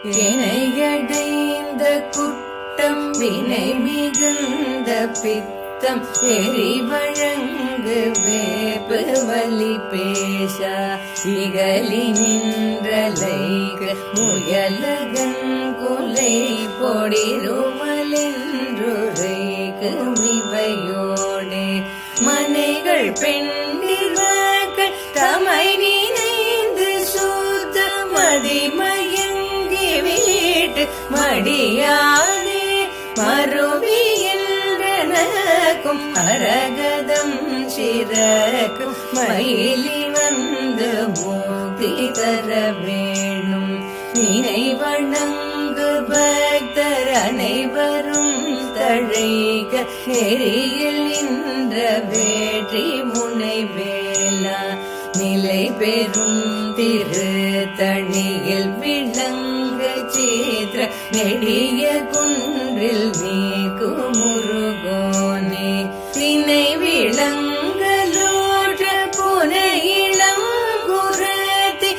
வினையடைந்த குற்றம் வினை மிகுந்த பித்தம் எரிவழங்கு வேப்பு வலி பேசா இகலி நின்றலைக முயலகன் கொலை பொடிருமலென்றுரைக்கு மிவையோடே மனைகள் பெண்ணிர்வாக்கள் தமை நினைந்து சூத்த மதிமயங்கி வீட்டு மடியானே மறுவி என்றனக்கும் அரகதம் சிறக்கும் மயிலி வந்து மூர்த்தி தர வேணும் நினைவணங்கு பக்தர் அனைவரும் தழைக நெறியில் நின்ற வேற்றி முனை வேளா நிலை பெறும் திரு தணியில் விளங்க சேத்ர நெடிய குன்றில் நீக்கு முருகோனே தினை விளங்கலோற்ற புனை இளம் குரத்தி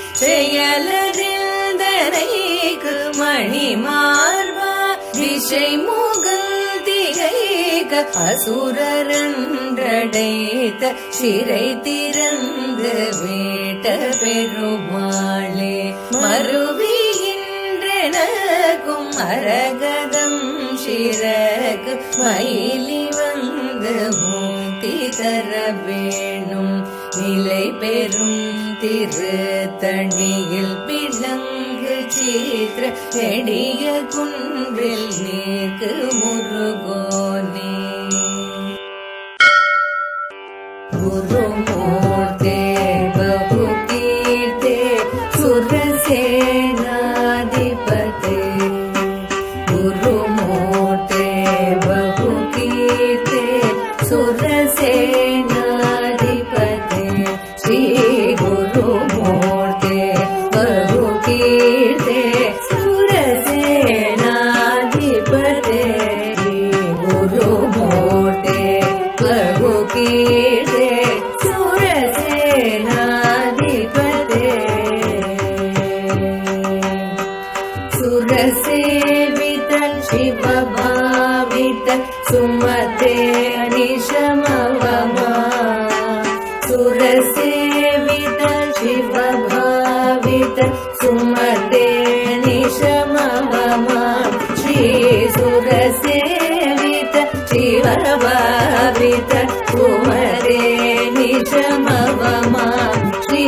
செயலறிந்தனைக்கு மணி மார்பா திசை முகல் திகைக அசுரரன்றடைத்த சிறை திறந்து வேட்ட பெருமாளே மறுவியின்றனக்கும் அரகதம் சிறக்கு மயிலி வந்து மூர்த்தி தர வேணும் நிலை பெறும் திரு தணியில் விளங்கு சித்திர நெடிய குன்றில் நீர்க்கு முருகோனே குருமூர்த்தே பகுகீர்த்தே சுரசேனாதிபதே குருமூர்த்தே பகுகீர்த்தே சுரசேனாதிபதே ஸ்ரீ குருமூர்த்தே பகுகீர்த்தே சுரசேனாதிபதே குருமூர்த்தே பகுகீர்த்தே சுரசேனாதிபதே சுரசேவித சிவபாவித சுமதே நிஷமவமா சுரசேவித சிவபாவித சுமதே நிஷமவமா ஸ்ரீ சுரசேவித சிவபாவித சுமதே நிஷமவமா ஸ்ரீ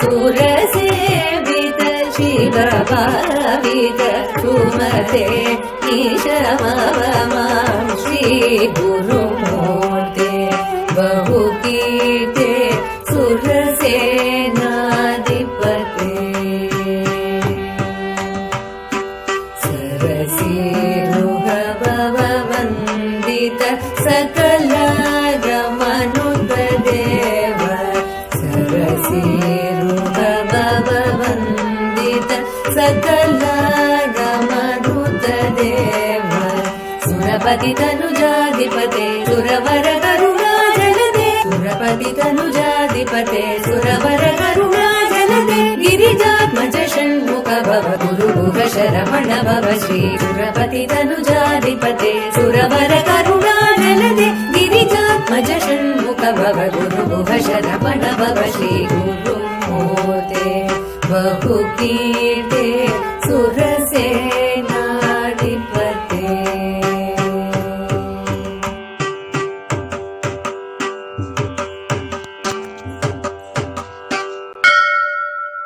சுரசேவித சிவபாவித சுமதே நிஷமவமா ஸ்ரீ குருமூர்த்தே பகுகீர்த்தே சுரசேனாதிபதே சரசீருகவவந்தித சகலகமனுபதேவ சரசீருகவவந்தித சகலகமனுபதேவ ಸುರಪತಿ ತನುಜಾಧಿಪತೆ ಸುರವರ ಕರುಣಾಜಲದೆ ಸುರಪತಿ ತನುಜಾಧಿಪತೆ ಸುರವರ ಕರುಣಾಜಲದೆ ಗಿರಿಜಾತ್ಮಜ ಷಣ್ಮುಖ ಭವ ಗುರುಗುಹ ಶರಮಣ ಭವ ಶ್ರೀ ಸುರಪತಿ ತನುಜಾಧಿಪತೆ ಸುರವರ ಕರುಣಾಜಲದೆ ಗಿರಿಜಾತ್ಮಜ ಷಣ್ಮುಖ ಭವ ಗುರುಗುಹ ಶರಮಣ ಭವ ಶ್ರೀ ಗುರುಮೂರ್ತೆ ಬಹುಕೀರ್ತೆ ಸುರ